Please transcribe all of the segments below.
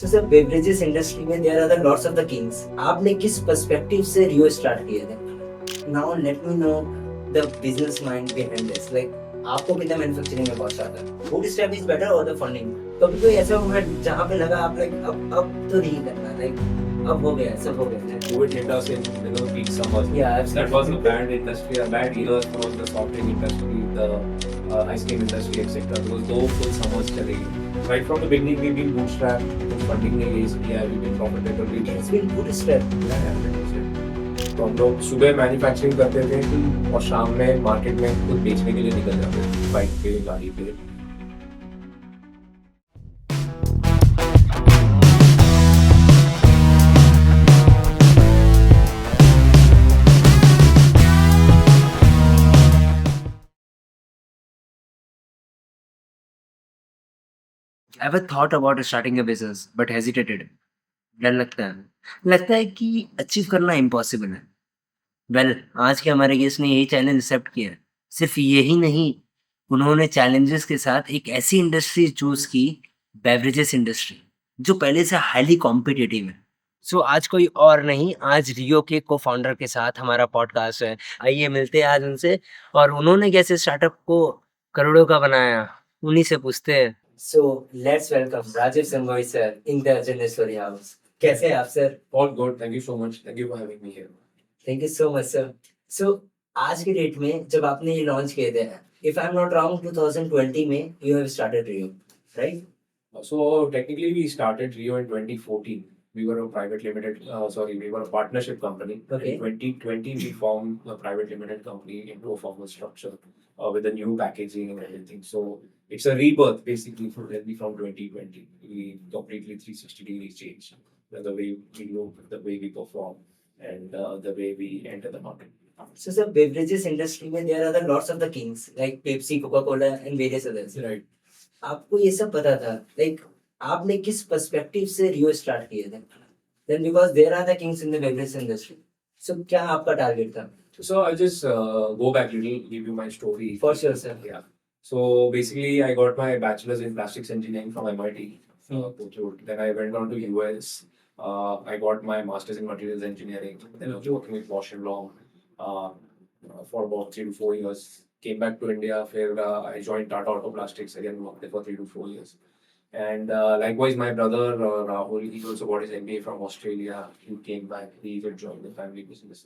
तो sir beverages industry में there are the lots of the kings. आपने किस पर्सपेक्टिव से रियो स्टार्ट किए थे? Now let me know the business mind behind this. Like आपको कितना मैन्युफैक्चरिंग में पहुंचा था? वुड स्टेप इज बेटर और द फंडिंग? कभी कोई ऐसा मोमेंट जहां पे लगा आप लाइक अब तो नहीं करना, लाइक अब हो गया, सब हो गया? COVID hit us in peak summers. Yeah, That was a absolutely. bad industry, a bad year for the soft drink industry, the ice cream industry, etc. Because दो full summers चले गए. Right from the beginning, we've been bootstrapped. कुछ funding ने raise किया, we've been profitable. It's been good step. तो हम लोग सुबह मैन्युफैक्चरिंग करते थे और शाम में मार्केट में खुद बेचने के लिए निकल जाते थे बाइक पे, गाड़ी पे. Ever thought about starting a business but hesitated? डर लगता है कि अचीव करना इम्पॉसिबल है। वेल आज के हमारे गेस्ट ने यही चैलेंज एक्सेप्ट किया है। सिर्फ यही नहीं, उन्होंने चैलेंजेस के साथ एक ऐसी इंडस्ट्री चूज की, बेवरेजेस इंडस्ट्री, जो पहले से हाईली कॉम्पिटिटिव है। सो आज कोई और नहीं, आज रियो के को फाउंडर के साथ हमारा पॉडकास्ट है। आइए मिलते हैं आज उनसे, और उन्होंने कैसे स्टार्टअप को करोड़ों का बनाया, उन्हीं से पूछते हैं। So let's welcome Rajeev Sanghvi sir in the general story house. कैसे हैं आप sir? All good. Thank you so much. Thank you for having me here. Thank you so much sir. So आज के डेट में जब आपने ये लॉन्च किए थे, if I am not wrong 2020 में you have started Rio, right? So technically, we started Rio in 2014. We were a private limited, we were a partnership company. Okay. In 2020, we formed a private limited company into a formal structure with a new packaging and everything. So it's a rebirth basically from 2020. We completely 360 degrees changed the way we look, the way we perform, and the way we enter the market. So sir, beverages industry में there are the lots of the kings like Pepsi, Coca-Cola and various others. Right. आपको ये सब पता था, like आपने किस perspective से Rio start किए थे? Then because there are the kings in the beverage industry, so क्या आपका टारगेट था? So I'll just go back a little, give you my story. For sure, sir. Yeah. So basically, I got my bachelor's in plastics engineering from MIT. Kothur. Then I went on to US. I got my master's in materials engineering. Then I was working with Bosch and Long for about 3 to 4 years. Came back to India. I joined Tata Auto Plastics again. Worked there for 3 to 4 years. And likewise, my brother Rahul, he also got his MBA from Australia. He came back. He even joined the family business.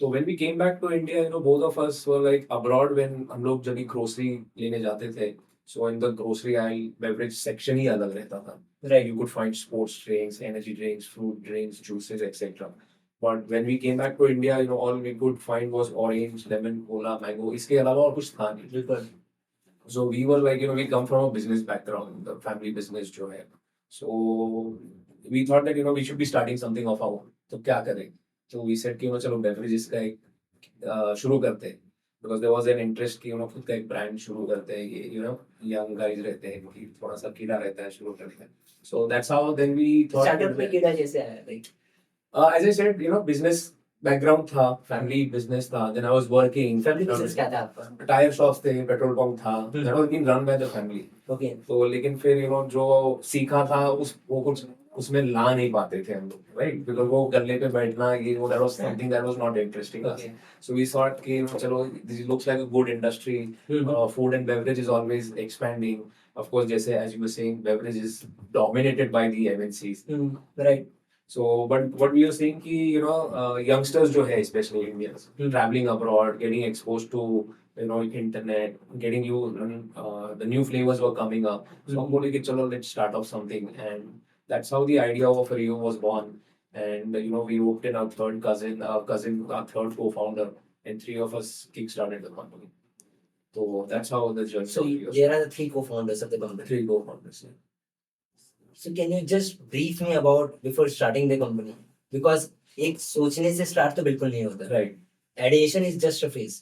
So when we came back to India, both of us were like abroad when हम लोग जब grocery लेने जाते थे. So in the grocery aisle, beverage section ही अलग रहता था. Right. You could find sports drinks, energy drinks, fruit drinks, juices, etc. But when we came back to India, all we could find was orange, lemon, cola, mango. इसके अलावा और कुछ था नहीं. बिल्कुल. So we were like, we come from a business background, the family business जो है. So we thought that, we should be starting something of our own. तो क्या करें? So we said कि चलो beverages का एक शुरू करते हैं. Because there was an interest कि खुद का एक brand शुरू करते हैं. ये young guys रहते हैं, कि थोड़ा सा कीड़ा रहता है शुरू करने का. So that's how then we thought. Startup में कीड़ा कैसे आया? Like as I said, business background था, family business था. Then I was working. Family business क्या था आपका? टायर शॉप्स थे, पेट्रोल पंप था. That was being run by the family. Okay. तो लेकिन फिर जो सीखा था वो कुछ उसमें ला नहीं पाते थे हम लोग, राइट? बिकॉज वो गले पे बैठना ये वो, that was something that was not interesting us. So we thought कि चलो this looks like a good industry. Food and beverage is always expanding. Of course, जैसे as you were saying, beverage is dominated by the MNCs. Right. So, but what we are saying कि youngsters जो है, especially Indians, traveling abroad, getting exposed to internet, getting the new flavors were coming up. So हम बोले कि चलो let's start off something, and that's how the idea of Rio was born. And we roped in our third cousin, our third co-founder, and three of us kickstarted the company. So that's how the journey. So there are the three co-founders of the company. Three co-founders. Yeah. So can you just brief me about before starting the company? Because एक सोचने से start तो बिल्कुल नहीं होता. Right. Ideation is just a phase.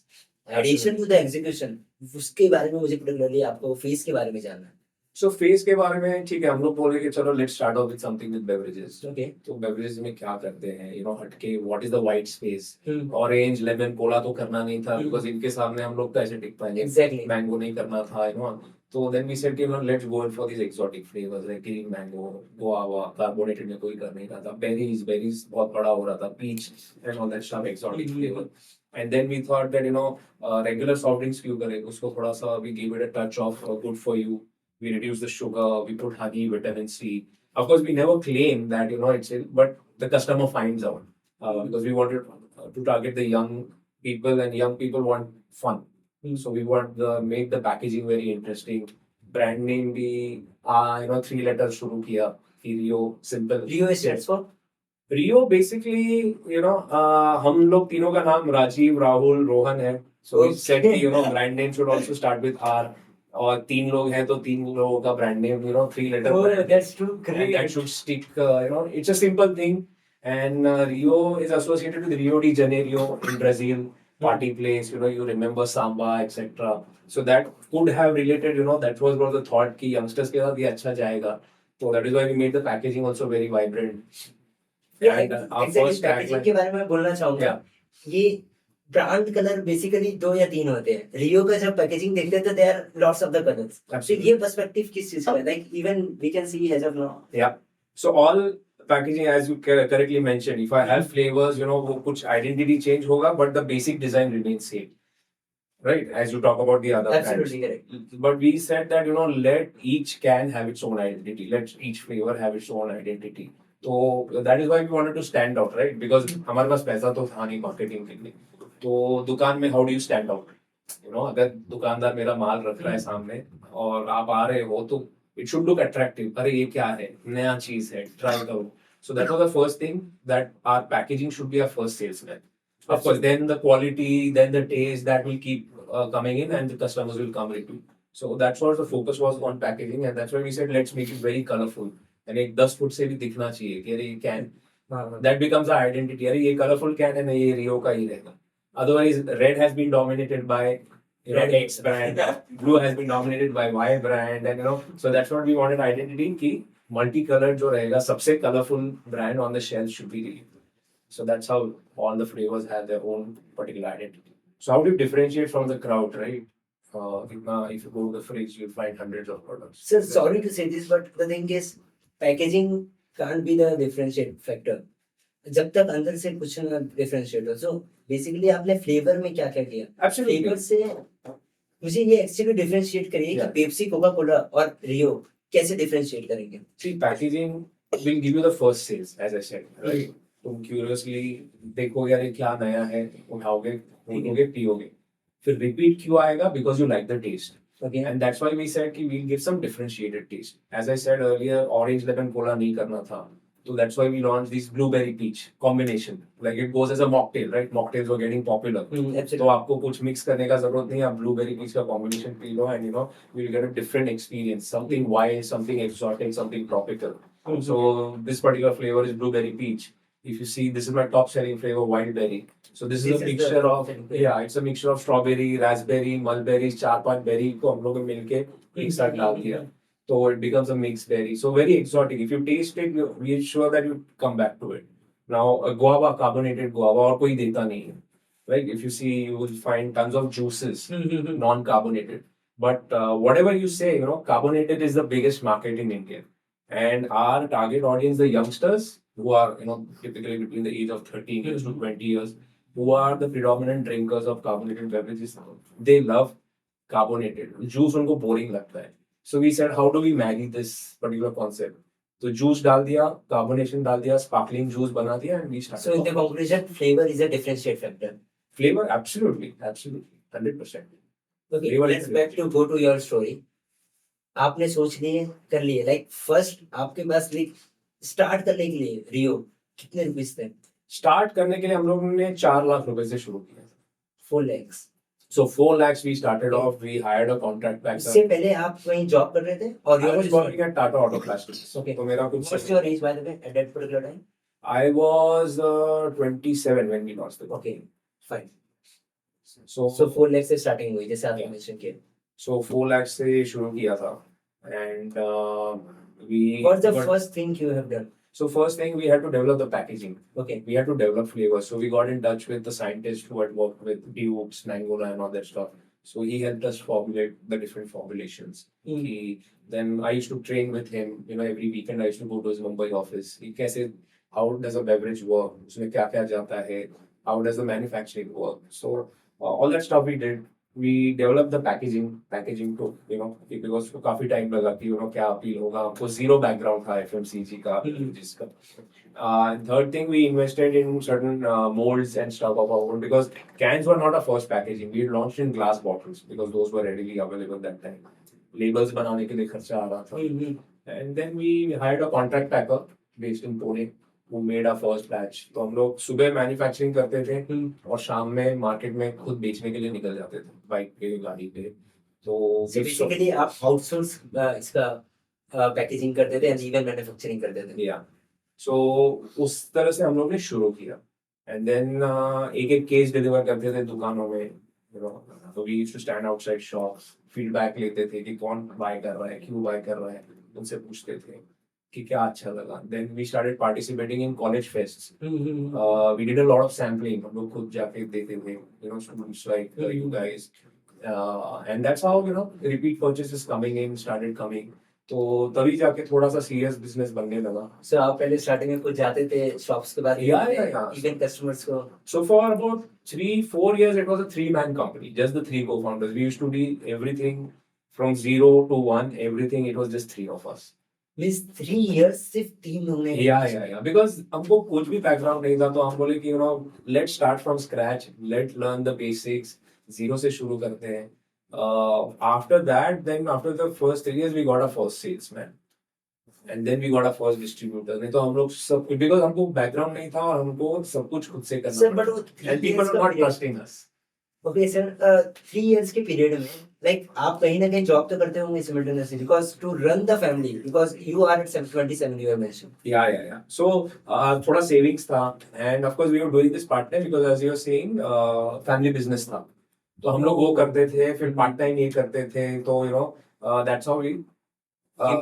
Addition to the execution, उसके बारे में मुझे particularly आपको phase के बारे में जानना है. So phase के बारे में ठीक है, हम लोग बोले कि चलो let's start off with something with beverages. Okay. तो beverages में क्या करते हैं, हटके what is the white space? Orange, lemon, cola तो करना नहीं था, because इनके सामने हम लोग तो ऐसे टिक पाएंगे. Exactly. Mango नहीं करना था, So then we said, let's go in for these exotic flavors like green mango, guava, carbonated में कोई कर नहीं रहा था, berries बहुत बड़ा हो रहा था, peach and all that stuff, exotic flavor. And then we thought that regular soft drinks क्यों करें, उसको थोड़ा सा we give it a touch of good for you. We reduce the sugar, we put honey, vitamin C. Of course, we never claim that it's it, but the customer finds out because we wanted to target the young people, and young people want fun. So we want make the packaging very interesting. Brand name भी 3 letters शुरू किया. Rio, simple. Rio stands for Rio basically, हम लोग तीनों का नाम राजीव, राहुल, रोहन है. So we said कि brand name should also start with R. और 3 लोग हैं तो 3 लोगों का brand name, 3 letter. Oh, brand. that's true. And Great. that should stick. It's a simple thing. And Rio is associated with Rio de Janeiro in Brazil, party place. You remember samba, etc. So that could have related. That was one of the thought कि youngsters के साथ ये अच्छा जाएगा. So that is why we made the packaging also very vibrant. Yeah, And our exactly. first packaging tagline. के बारे में बोलना चाहूंगा. Yeah. ये ब्रांड कलर बेसिकली 2 या 3 होते हैं. रियो का जब पैकेजिंग देखते हैं तो there are lots of the colours. तो Absolutely. ये पर्सपेक्टिव किस चीज का है? Like even we can see as of now. Yeah. So all packaging, as you correctly mentioned, if I have flavors, वो कुछ identity change होगा, but the basic design remains same. Right? As you talk about the other brands. Absolutely correct. But we said that, let each can have its own identity. Let each flavor have its own identity. So that is why we wanted to stand out, right? Because हमारे पास पैसा तो था नहीं marketing के लिए. तो दुकान में how do you stand out? अगर दुकानदार मेरा माल रख रहा है सामने और आप आ रहे हो तो it should look attractive. अरे ये क्या है? नया चीज है. Try करो. So that was the first thing, that our packaging should be our first sales guy. Of course, then the quality, then the taste, that will keep coming in, and the customers will come repeat. So that's what the focus was on packaging, and that's why we said let's make it very colorful. And एक 10 foot से भी दिखना चाहिए कि अरे ये can. That becomes our identity. अरे ये colorful can है ना, ये Rio का ही रहेगा. Otherwise, red has been dominated by X brand, blue has been dominated by Y brand, and so that's what we wanted identity कि multicolored जो रहेगा, सबसे colorful brand on the shelf should be Rio. So that's how all the flavors have their own particular identity. So how do you differentiate from the crowd, right? If you go to the fridge, you'll find hundreds of products. Sir, sorry to say this, but the thing is, packaging can't be the differentiate factor. जब तक अंदर से कुछ ना differentiate हो. So basically आपने flavor में क्या क्या किया? Absolutely. Flavor से मुझे ये actually differentiate करिए कि पेप्सी, कोका कोला और रियो कैसे differentiate करेंगे? See, packaging will give you the first sales, as I said, right? तुम curiously देखोगे यार ये क्या नया है, उठाओगे, खोलोगे, पियोगे. फिर repeat क्यों आएगा? Because you like the taste. Okay. And that's why we said कि we'll give some differentiated taste. As I said earlier, orange lemon cola नहीं करना था. So that's why we launched this blueberry peach combination. Like it goes as a mocktail, right? Mocktails were getting popular. Absolutely. तो आपको कुछ mix करने का जरूरत नहीं, आप blueberry peach का combination P low, and you'll get a different experience. Something wild, something exotic, something tropical. So this particular flavor is blueberry peach. If you see, this is my top selling flavor, wild berry. So this is a mixture of, it's a mixture of strawberry, raspberry, mulberries, 4-5 berry को हम लोग मिलके एक साथ डाल दिया. So it becomes a mixed berry. So very exotic. If you taste it, we're sure that you come back to it. Now, a guava, carbonated guava, और कोई देता नहीं है. Right? If you see, you will find tons of juices, non-carbonated. But whatever you say, carbonated is the biggest market in India. And our target audience, the youngsters, who are, typically between the age of 13 years to 20 years, who are the predominant drinkers of carbonated beverages, they love carbonated. Juice उनको boring लगता है. So we said, how do we marry this particular concept? So juice डाल दिया, carbonation डाल दिया, sparkling juice बना दिया, and we started. So in the conclusion, flavor is a differentiate factor. Flavor, absolutely, 100%. Okay, Flavor let's is back to go to your story. आपने सोच लिए, कर लिए. Like first, आपके पास like start करने के लिए रियो कितने रुपीस थे? Start करने के लिए हम लोगों ने 4 लाख रुपए से शुरू किया. 4 lakhs. So 4 lakhs we started off. We hired a contract packer. इससे पहले आप कहीं जॉब कर रहे थे? और I was working at Tata Auto Plastics. Okay. तो मेरा कुछ. What's your age by the way at that particular time? I was 27 when we launched the company. Okay, fine. So 4 lakhs से starting हुई जैसे आपने mention किया. So 4 lakhs से शुरू किया था, and we. What's the first thing you have done? So first thing, we had to develop the packaging. Okay. We had to develop flavors. So we got in touch with the scientists who had worked with Dukes, Nangola, and all that stuff. So he helped us formulate the different formulations. Then I used to train with him. Every weekend I used to go to his Mumbai office. He कैसे how does a beverage work? उसमें क्या क्या जाता है? How does the manufacturing work? So all that stuff we did. We developed the packaging to because उसको काफी time लगा कि क्या अपील होगा. हमको zero background था FMCG का जिसका. Third thing, we invested in certain molds and stuff of our own because cans were not our first packaging. We launched in glass bottles because those were readily available that time. Labels बनाने के लिए खर्चा आ रहा था. And then we hired a contract packer based in Pune who made our first batch. तो हम लोग सुबह मैन्युफैक्चरिंग करते थे और शाम में मार्केट में खुद बेचने के लिए निकल जाते थे बाइक पे गाड़ी पे. तो बेसिकली आप आउटसोर्स इसका पैकेजिंग करते थे एंड इवन मैन्युफैक्चरिंग करते थे. या सो उस तरह से हम लोग ने शुरू किया. एंड देन एक एक केस डिलीवर करते थे दुकानों में. तो we used to stand outside shops, feedback लेते थे कि कौन बाय कर रहा है, क्यों बाय कर रहा है, उनसे पूछते थे कि क्या अच्छा लगा. Then we started participating in college fests. We did a lot of sampling. हम लोग खुद जाके देते थे students like you guys. And that's how repeat purchases coming in started coming. तो तभी जाके थोड़ा सा सीरियस बिजनेस बनने लगा. सो आप पहले स्टार्टिंग में कुछ जाते थे शॉप्स के बाद Yeah. इवन कस्टमर्स को. So for about 3-4 years, it was a three-man company, just the three co-founders. We used to do everything from 0 to 1, everything. It was just three of us. Means 3 years सिर्फ 3 लोगों ने. Yeah. Because हमको कुछ भी background नहीं था, तो हम बोले कि let's start from scratch, let's learn the basics, zero से शुरू करते हैं. After that, then after the first 3 years, we got our first salesman. And then we got our first distributor. नहीं तो हम लोग सब because हमको background नहीं था और हमको सब कुछ खुद से करना सर बट पड़ा. वो 3 And people इयर्स were का not trusting us. Okay sir 3 years के पीरियड में लाइक आप कहीं ना कहीं जॉब तो करते होंगे simultaneously because to run the family because you are at 27 you have mention. Yeah. So थोड़ा savings था and of course we were doing this part time because as you were saying family business था. तो हम लोग वो करते थे फिर part time ये करते थे. तो that's how we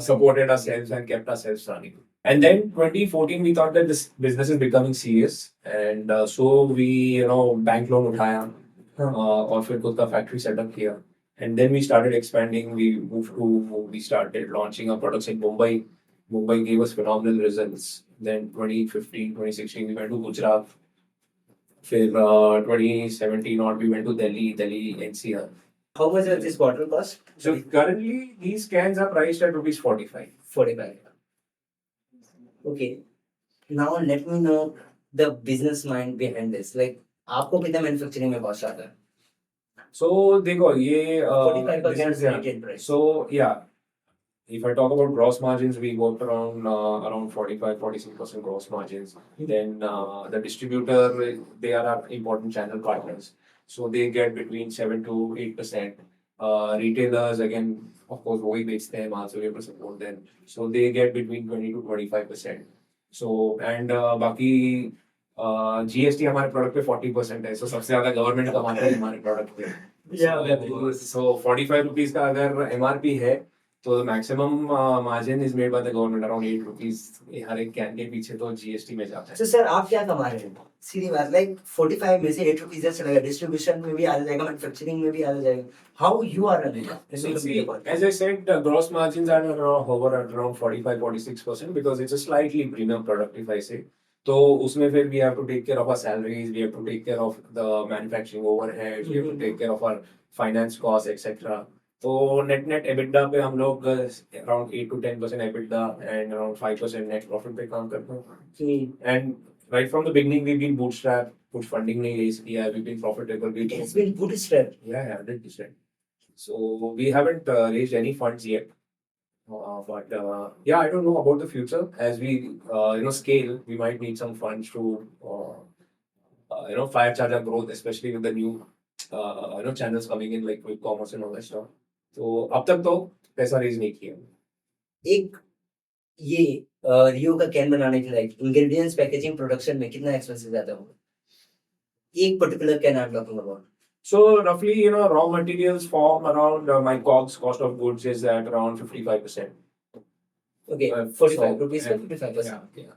supported ourselves and kept ourselves running. And then 2014 we thought that this business is becoming serious and so we bank loan उठाया और फिर खुद का factory setup किया. And then we started expanding. We started launching our products in Mumbai. Mumbai gave us phenomenal results. Then 2015, 2016 we went to Gujarat. फिर 2017 or we went to Delhi NCR. How much does this bottle cost? So currently these cans are priced at rupees 45. 45. Okay. Now let me know the business mind behind this. Like आपको कितना manufacturing में cost आता है? So देखो ये 45% retail price. So yeah, if I talk about gross margins, we worked around 45-46% gross margins. Then the distributor, they are our important channel partners. So they get between 7 to 8%. Retailers, again, of course, वही बेचते हैं माल से we have to support them. So they get between 20 to 25%. So and बाकी GST हमारे product पे 40% है. So सबसे ज्यादा गवर्नमेंट कमाते हैं हमारे प्रोडक्ट पे. So 45 रुपीज का अगर MRP है तो maximum margin is made by the government around 8 rupees. हर एक कैन के पीछे तो जीएसटी में जाता है. तो सर आप क्या कमा रहे हैं? सीधी बात लाइक 45 में से 8 रुपीज जैसे लगा डिस्ट्रीब्यूशन में भी आ जाएगा मैन्युफैक्चरिंग में भी आ जाएगा. How you are running? As I said, the gross margins are hover at around 45-46% because it's a slightly premium product if I say. तो उसमें फिर we have to take care of our salaries, we have to take care of the manufacturing overheads, we have to take care of our finance costs, etc. तो net EBITDA पे हम लोग around 8 to 10% EBITDA and around 5% net profit पे काम करते हैं. And right from the beginning we've been bootstrapped, कुछ funding नहीं raise किया, we've been profitable. It's been bootstrapped. Yeah, 100%. So we haven't raised any funds yet. But yeah, I don't know about the future. As we scale, we might need some funds to fire charge our growth, especially with the new channels coming in like quick commerce and all that stuff. तो अब तक तो पैसा raise नहीं किया. एक ये रियो का कैन बनाने के लिए इंग्रेडिएंट्स पैकेजिंग प्रोडक्शन में कितना एक्सपेंसिव जाता होगा? एक particular can I am talking about. So roughly, raw materials form around my COGS, cost of goods, is at around 55%. Okay, 45 rupees का 55%. Yeah.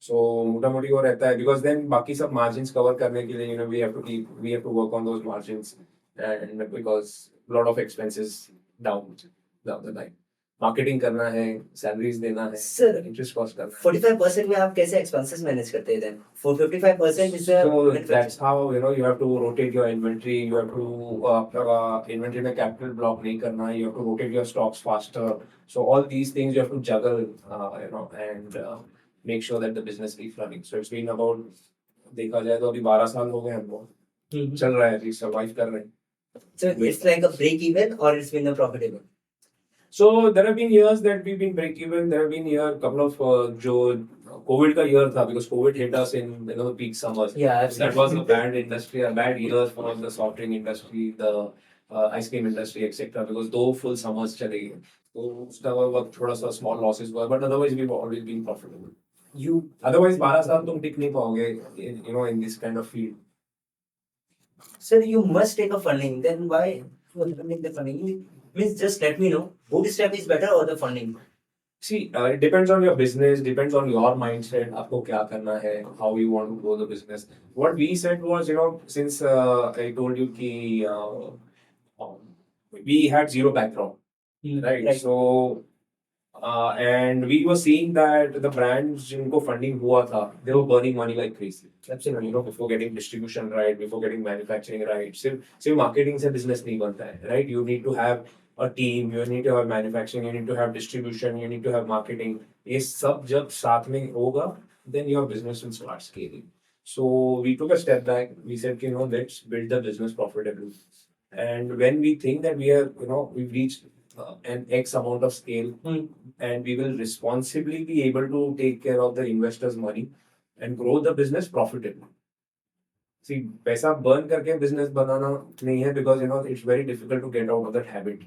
So मोटा मोटी वो रहता है because then बाकी सब margins cover करने के लिए we have to work on those margins. and because a lot of expenses down the line. Marketing करना है, सैलरीज देना है, Sir, इंटरेस्ट कॉस्ट करना है. 45% में आप कैसे expenses manage करते हैं then? For 55% is the So manufacturing. that's how you have to rotate your inventory. You have to inventory में capital block नहीं करना है. You have to rotate your stocks faster. So all these things you have to juggle, and make sure that the business keeps running. So it's been about देखा जाए तो अभी 12 साल हो गए हमको. चल रहा है, अभी survive कर रहे हैं. So it's like a break even or it's been a profitable? So there have been years that we've been break even. There have been couple of जो COVID का year था, because COVID hit us in the peak summers. Yeah, That was a bad industry, a bad year for the soft drink industry, the ice cream industry, etc. Because दो full summers चले गए, तो उसका वक्त थोड़ा सा small losses हुआ, but otherwise we've always been profitable. You Otherwise 12 साल तुम टिक नहीं पाओगे in this kind of field. Sir, you must take a funding. Then why you are funding the funding? Means just let me know. Bootstrap is better or the funding? See, it depends on your business, depends on your mindset, आपको क्या करना है, how you want to grow the business. What we said was, since I told you कि we had zero background, right? So, and we were seeing that the brands जिनको funding हुआ था, they were burning money like crazy. Absolutely, before getting distribution right, before getting manufacturing right, सिर्फ marketing से business नहीं बनता है, right? You need to have a team, you need to have manufacturing, you need to have distribution, you need to have marketing. ये सब जब साथ में होगा, then your business will start scaling. So we took a step back. We said, let's build the business profitably. And when we think that we are, we've reached an X amount of scale, and we will responsibly be able to take care of the investors' money and grow the business profitably. See, पैसा burn करके business बनाना नहीं है, because it's very difficult to get out of that habit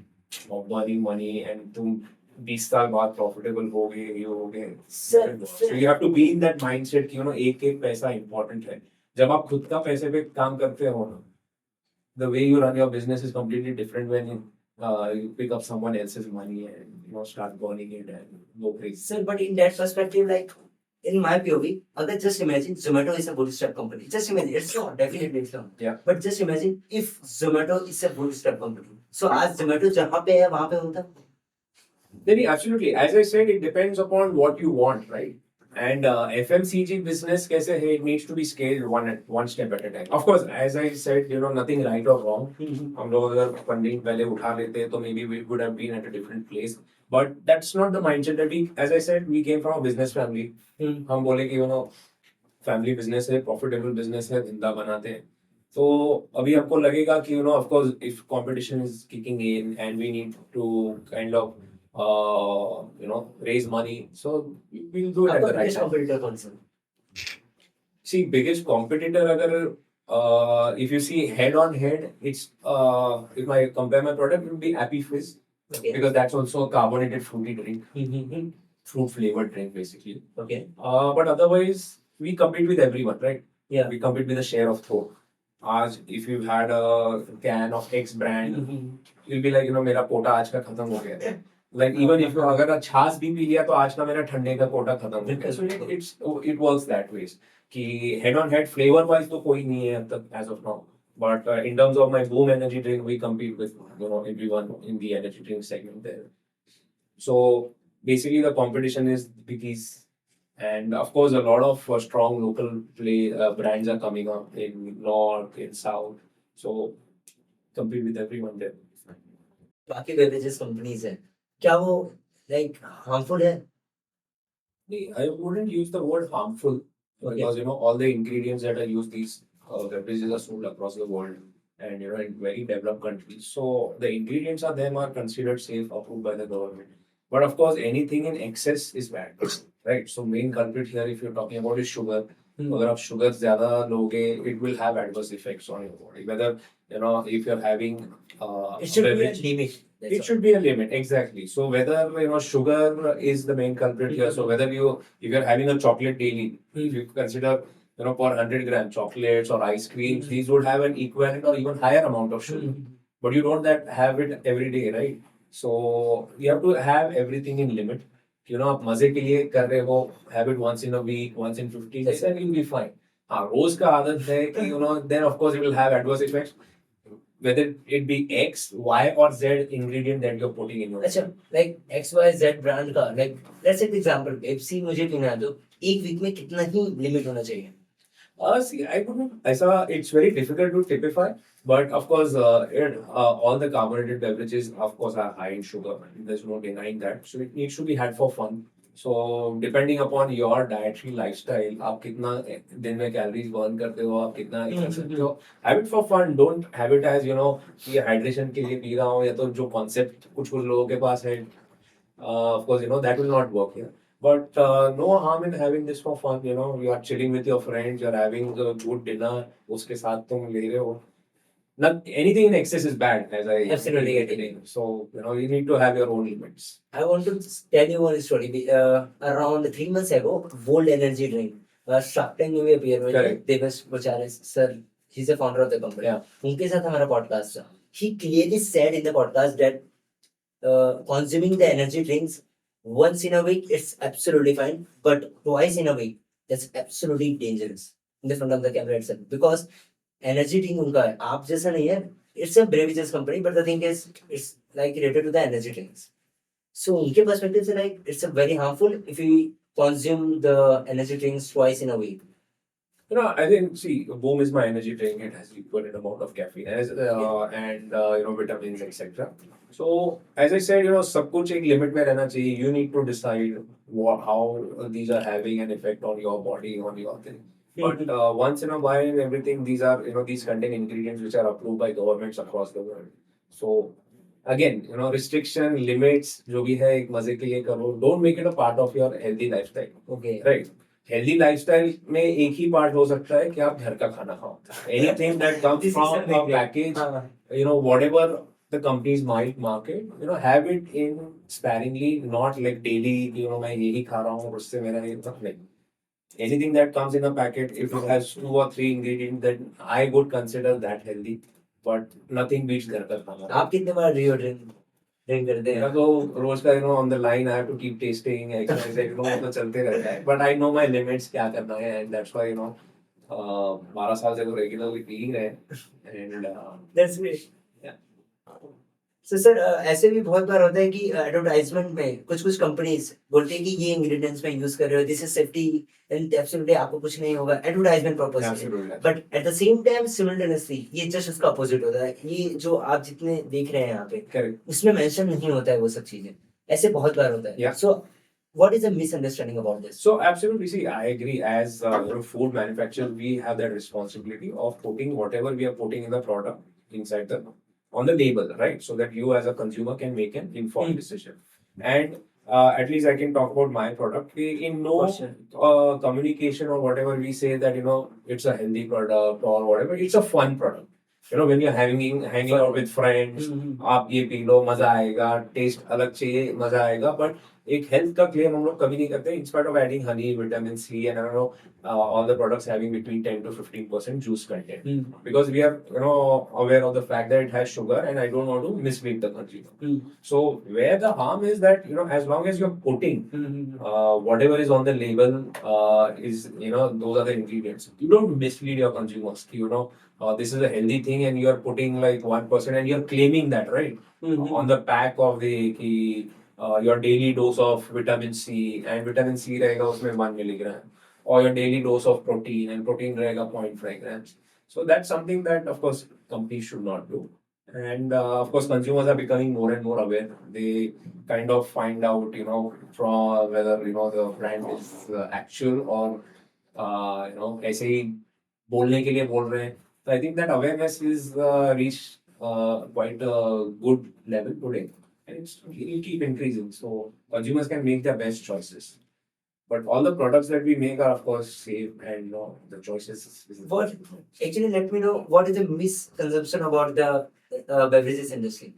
of burning money, and तुम 20 साल बाद profitable होगे, ये होगे. So you have to be in that mindset कि एक एक पैसा important है. जब आप खुद का पैसे पे काम करते हो ना, the way you run your business is completely different when you pick up someone else's money and start burning it and go crazy. Sir, but in that perspective, like in my POV, अगर just imagine Zomato is a bootstrap company. Just imagine, it's not, definitely it's not. Yeah. But just imagine if Zomato is a bootstrap company. So आज Zomato जहाँ पे है वहाँ पे होता. Then absolutely, as I said, it depends upon what you want, right? And FMCG business कैसे है, it needs to be scaled one step at a time. Of course, as I said, nothing right or wrong. हम लोग अगर funding पहले उठा लेते तो maybe we would have been at a different place. But that's not the mindset that we, as I said, we came from a business family. हम बोले कि family business है, profitable business है, धंधा बनाते हैं. तो अभी हमको लगेगा कि of course, if competition is kicking in and we need to kind of raise money, so we'll do it at the right time. Competitor कौन सा? See, biggest competitor अगर if you see head on head, it's if I compare my product, it would be Appy Fizz, because that's also a carbonated fruity drink, fruit flavored drink basically. Okay. But otherwise, we compete with everyone, right? Yeah. We compete with a share of throat. आज if you've had a can of X brand, you'll be like, मेरा कोटा आज का खत्म हो गया. Like even if अगर छाछ भी पी लिया तो आज का मेरा ठंडे का कोटा खत्म हो गया. So it works that way. कि head on head flavor wise तो कोई नहीं है अब तक as of now. But in terms of my Boom energy drink, we compete with everyone in the energy drink segment there. So basically the competition is biggies. And of course, a lot of strong local brands are coming up in North, in South. So compete with everyone there. बाकी beverages companies हैं, क्या वो like harmful है? I wouldn't use the word harmful, because all the ingredients that are used, these beverages are sold across the world, and in very developed countries. So the ingredients are considered safe, approved by the government. But of course, anything in excess is bad, right? So main culprit here, if you're talking about, is sugar. अगर आप sugar ज़्यादा लोगे, it will have adverse effects on your body. Whether if you're having It should be a limit. It should be a limit, exactly. So whether sugar is the main culprit here. So whether if you're having a chocolate daily, if you consider per 100 gram chocolates or ice creams, these would have an equivalent or even higher amount of sugar. But you don't have it every day, right? So you have to have everything in limit. आप मजे के लिए कर रहे हो, have it once in a week, once in 15 days, then you'll be fine. हाँ, रोज का आदत है कि then of course it will have adverse effects. whether it be X, Y, or Z ingredient that you're putting in your अच्छा like X Y Z brand का like let's take example Pepsi मुझे पीना है तो एक week में कितना ही limit होना चाहिए See, I wouldn't. Aisa, it's very difficult to typify, but of course, all the carbonated beverages, of course, are high in sugar. There's no denying that. So it needs to be had for fun. So depending upon your dietary lifestyle, आप कितना दिन में calories burn करते हो, आप कितना ये कर सकते हो. Have it for fun. Don't have it as कि hydration के लिए पी रहा हूँ या तो जो concept कुछ कुछ लोगों के पास है. Of course, that will not work here. But no harm in having this for fun. You are chilling with your friends, you're having a good dinner. उसके साथ तुम ले रहे हो. Not anything in excess is bad, as I Absolutely get getting it. So you need to have your own limits. I want to tell you one story. Around 3 months ago, Volt Energy Drink, Shark Tank में भी appear हुए थे. Correct. Devesh Bachare, sir, he's the founder of the company. Yeah. उनके साथ हमारा podcast था. He clearly said in the podcast that consuming the energy drinks once in a week it's absolutely fine, but twice in a week that's absolutely dangerous in the front of the camera itself because energy drink उनका है आप जैसा नहीं है. It's a beverages company, but the thing is, it's like related to the energy drinks. So उनके perspective से like it's a very harmful if we consume the energy drinks twice in a week. I think, see, Boom is my energy drink. It has equal amount of caffeine and vitamins, etc. So, as I said, सब कुछ एक limit में रहना चाहिए. You need to decide how these are having an effect on your body, on your thing. But once in a while, everything, these are, these contain ingredients which are approved by governments across the world. So, again, restriction, limits, जो भी है एक मजे के लिए करो. Don't make it a part of your healthy lifestyle. Okay. Right. Healthy lifestyle में एक ही पार्ट हो सकता है कि आप घर का खाना खाओ. Anything that comes from a package, whatever the companies might market, have it in sparingly, not like daily, मैं यही खा रहा हूँ उससे मेरा ये नहीं. Anything that comes in a packet, if it has 2 or 3 ingredients, then I would consider that healthy. But nothing beats घर का खाना. आप कितने बार रियो ड्रिंक करते हैं? मेरा तो रोज का on the line I have to keep testing exercise तो चलते रहता है. But I know my limits क्या करना है एंड दैट्स व्हाई 12 साल से तो रेगुलरली पी रहे हैं and That's great. So sir ऐसे भी बहुत बार होता है कि एडवर्टाइजमेंट में कुछ कुछ कंपनीज बोलते हैं कि ये इंग्रेडिएंट्स में यूज कर रहे हो, this is safety and absolutely आपको कुछ नहीं होगा एडवर्टाइजमेंट पर्पस से. Absolutely. But at the same time simultaneously ये जस्ट उसका अपोजिट होता है. ये जो आप जितने देख रहे हैं यहाँ पे करेक्ट. उसमें मेंशन नहीं होता है वो सब चीजें. ऐसे बहुत बार होता है. Yeah. So what is the misunderstanding about this? So absolutely, see, I agree. As food manufacturers, we have that responsibility of putting whatever we are putting in the product inside the on the label, right? So that you as a consumer can make an informed decision. And at least I can talk about my product. In no For sure. communication or whatever we say that it's a healthy product or whatever, it's a fun product. When you're hanging out with friends, आप ये P low मजा आएगा, test अलग चाहिए मजा आएगा. But एक health का क्लेम हम लोग कभी नहीं करते. In spite of adding honey, vitamin C, and I don't know all the products having between 10 to 15% juice content, because we are aware of the fact that it has sugar, and I don't want to mislead the consumer. So where the harm is that as long as you're putting whatever is on the label is those are the ingredients. You don't mislead your consumers. This is a healthy thing, and you are putting like 1%, and you're claiming that, right? On the pack of the your daily dose of vitamin C, and vitamin C रहेगा उसमें 1 milligram, or your daily dose of protein, and protein रहेगा 0.5 grams. So that's something that of course companies should not do. And of course consumers are becoming more and more aware. They kind of find out from whether the brand is actual or ऐसे ही बोलने के लिए बोल रहे हैं. So I think that awareness is reached quite a good level today, and it will keep increasing. So consumers can make their best choices. But all the products that we make are of course safe, and the choices. What actually let me know what is the misconception about the beverages industry?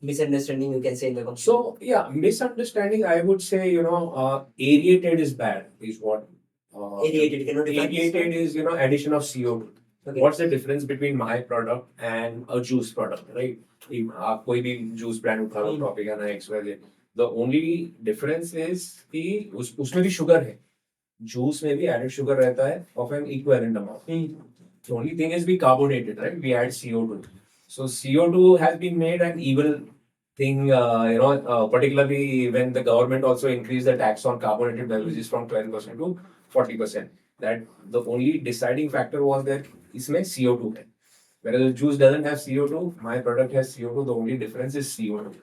Misunderstanding you can say in the company. So yeah, misunderstanding. I would say aerated is bad. Is what Aerated, can you define this? aerated is addition of CO2. Okay. What's the difference between my product and a juice product, right? आप कोई भी juice brand उठा लो, Tropicana, XYZ. The only difference is कि उसमें भी sugar है. Juice में भी added sugar रहता है of an equivalent amount. The only thing is we carbonate it, right? We add CO2. So CO2 has been made an evil thing, particularly when the government also increased the tax on carbonated beverages from 12% to 40%. That the only deciding factor was that इसमें CO2 है. Whereas the juice doesn't have CO2, my product has CO2. The only difference is CO2,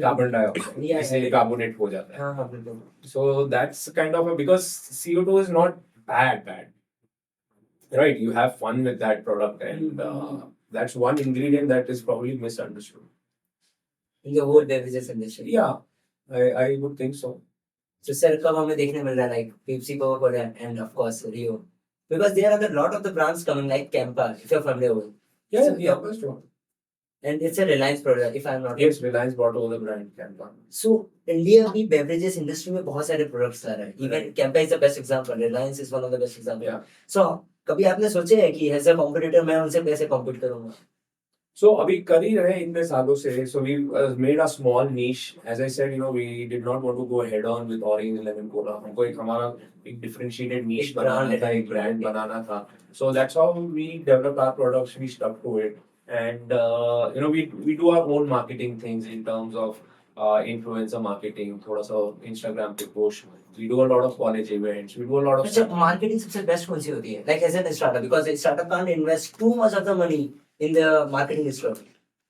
carbon dioxide. Yeah, इसलिए carbonate हो जाता है. हाँ हाँ बिल्कुल. So that's kind of because CO2 is not bad. Right, you have fun with that product, and that's one ingredient that is probably misunderstood. In the whole beverages industry. Yeah, I would think so. So sir, कब हमें देखने मिल रहा है like Pepsi, Coca-Cola, and of course Rio, because there are a lot of the brands coming like Campa, if you're familiar with. Yeah, So, yeah, that's true. And it's a Reliance product, if I'm not. Yes, Reliance bought over the brand Campa. So India भी beverages industry में बहुत सारे products आ रहे हैं. Even Campa is the best example. Reliance is one of the best examples. Yeah. So कभी आपने सोचे है कि as a competitor मैं उनसे कैसे compete करूँगा? So अभी कर ही रहे हैं इतने सालों से. So we made a small niche. As I said, we did not want to go head on with Orange Lemon Cola. हमको एक हमारा एक differentiated niche बनाना था, एक brand बनाना था. So that's how we developed our products. We stuck to it, and we do our own marketing things in terms of influencer marketing. थोड़ा सा Instagram पे push. We do a lot of college events. We do a lot of. अच्छा marketing सबसे best कौन सी होती है? Like as a startup, because a startup can't invest too much of the money in the marketing stuff.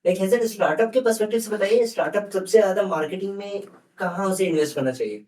Like as a startup के perspective से बताइए, startup सबसे ज़्यादा marketing में कहाँ उसे invest करना चाहिए?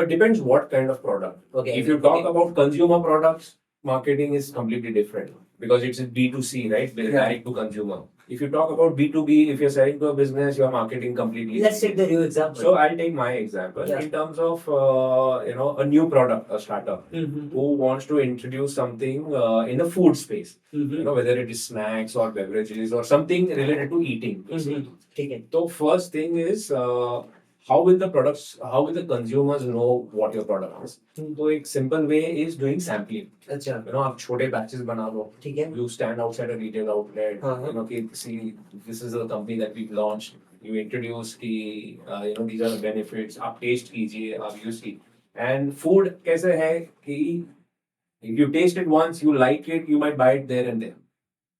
Depends what kind of product. Okay. If you talk about consumer products, marketing is completely different because it's a B2C, right? Direct to consumer. If you talk about B2B, if you're selling to a business, your marketing completely. Let's take the new example. So I'll take my example in terms of a new product, a startup who wants to introduce something in the food space. Whether it is snacks or beverages or something related to eating. ठीक है. So first thing is how will the consumers know what your product is? So एक simple way is doing sampling. अच्छा. आप छोटे batches बना लो. ठीक है. You stand outside a retail outlet. हाँ. See, this is the company that we've launched. You introduce these are the benefits. आप taste कीजिए, आप use कीजिए. And food कैसे है कि if you taste it once, you like it, you might buy it there and there.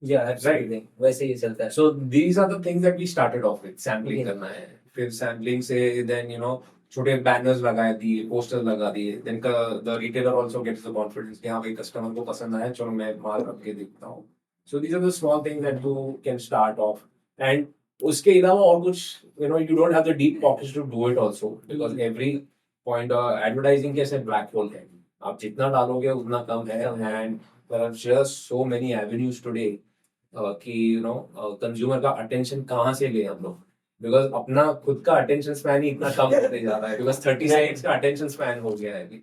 Yeah, absolutely. वैसे ही चलता है. So these are the things that we started off with. Sampling करना है. फिर सैम्पलिंग से then छोटे बैनर्स लगा दिए, पोस्टर्स लगा दिए. then the retailer also gets the confidence कि हाँ भाई कस्टमर को पसंद आया, चलो मैं माल रख के देखता हूँ. So these are the small things that you can start off. And उसके अलावा और कुछ you don't have the deep pockets to do it also because every point advertising कैसे black hole है. आप जितना डालोगे उतना कम है. And there are just so many avenues today कि कंज्यूमर का अटेंशन कहाँ से ले हम लोग. बिकॉज अपना खुद का अटेंशन स्पैन ही इतना कम होते जा रहा है बिकॉज 30 सेकंड्स का अटेंशन स्पैन हो गया है अभी.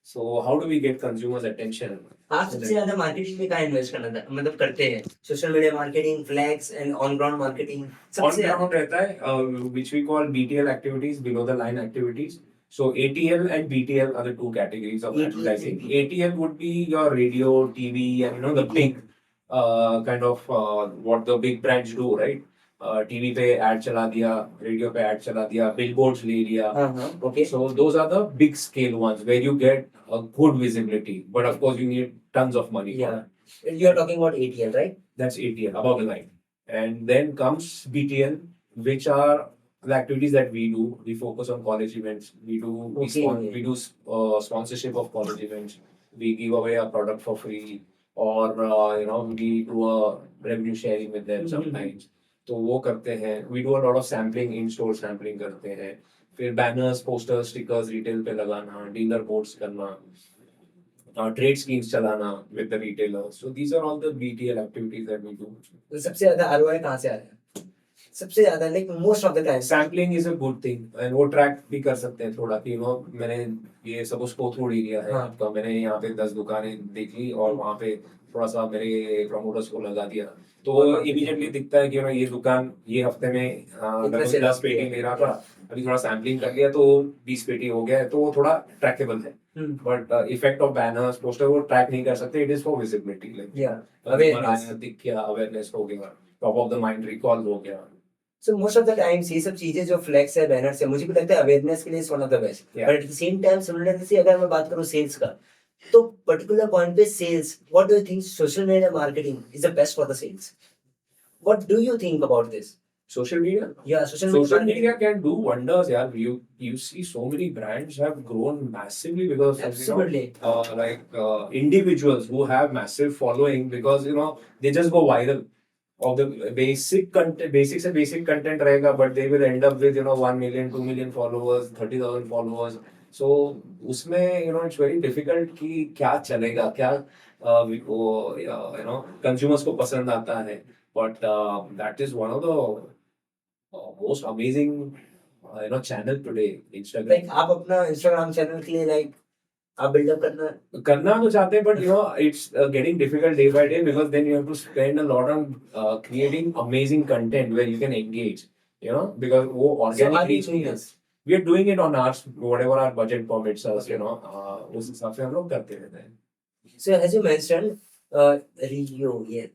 So how do we get consumers attention? आप सबसे ज्यादा मार्केटिंग में कहाँ इन्वेस्ट करना था, मतलब करते हैं? Social media marketing, flags and on ground marketing सबसे ज्यादा रहता है which we call BTL activities, below the line activities. So ATL and BTL are the two categories of advertising. ATL would be your radio, TV, and the big kind of what the big brands do, right? TV पे add चला दिया, radio पे add चला दिया, billboards ले लिया. Okay. So those are the big scale ones where you get a good visibility, but of course you need tons of money. Yeah. You are talking about ATL, right? That's ATL, above the line. And then comes BTL, which are the activities that we do. We focus on college events. We do sponsorship of college events. We give away a product for free, or we do a revenue sharing with them sometimes. तो वो करते हैं. We do a lot of sampling, in-store sampling करते हैं. फिर banners, posters, stickers retail पे लगाना, dealer boards करना, ट्रेड स्कीम्स चलाना with the retailers. So these are all the BTL activities that we do. तो सबसे ज्यादा ROI कहाँ से आ रहा है? सबसे ज्यादा like most of the time. Sampling is a good thing and वो ट्रैक भी कर सकते हैं थोड़ा कि मैंने ये सपोज कोथरूड एरिया है आपका, मैंने यहाँ पे 10 दुकानें देख ली और वहाँ पे थोड़ा सा मेरे प्रमोटर्स को लगा दिया, तो इमीडिएटली दिखता है कि ये दुकान ये हफ्ते में 10 पेटी ले रहा था, अभी थोड़ा सैम्पलिंग कर लिया तो 20 पेटी हो गया है, तो वो थोड़ा ट्रैकेबल है. But effect of banners, poster वो ट्रैक नहीं कर सकते. It is for visibility, like दिख गया, अवेयरनेस हो गया, top of the mind recall हो गया. So most of the times ये सब चीजें जो फ्लैक्स है, बैनर्स है, मुझे भी लगता है अवेयरनेस के लिए is one of the best. But at the same time similarly अगर मैं बात करूं सेल्स का, तो पर्टिकुलर पॉइंट पे sales, what do you think social media marketing is the best for the sales? What do you think about this? Social media? Yeah, social Social media. media can do wonders, yeah. You see so many brands have grown massively because of, Absolutely. individuals who have massive following because they just go viral of the basic content, basic content रहेगा, but they will end up with 1 million, 2 million followers, 30,000 followers. So उसमें it's very difficult कि क्या चलेगा, क्या वो consumers को पसंद आता है. But that is one of the most amazing channel today, Instagram. Like आप अपना Instagram channel के लिए like आप build up करना तो चाहते हैं, but it's getting difficult day by day because then you have to spend a lot on creating amazing content where you can engage, because वो So organic are you reach doing नहीं है. this? We are doing it on our whatever our budget permits us, उस हिसाब से हम लोग करते रहते हैं. So as you mentioned, Rio, yeah,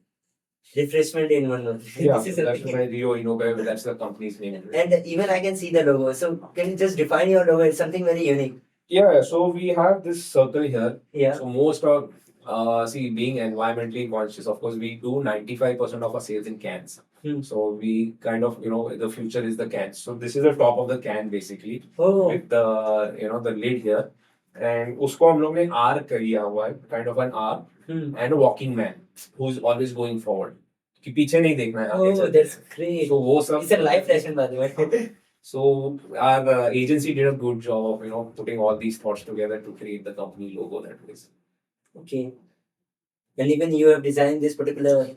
refreshment in one word. Yeah, This is that's something. my Rio Innovative, that's the company's name. And even I can see the logo. So can you just define your logo? It's something very unique. Yeah, so we have this circle here. Yeah. So most of, being environmentally conscious, of course, we do 95% of our sales in cans. So we kind of, the future is the cans. So this is the top of the can basically Oh. with the, the lid here. And उसको हम लोग ने R किया हुआ है, kind of an R, and a walking man who's always going forward. कि पीछे नहीं देखना है, आगे Oh, चलना है. that's great. So वो सब It's a life lesson, by the way. So our agency did a good job of putting all these thoughts together to create the company logo that is. Okay. And even you have designed this particular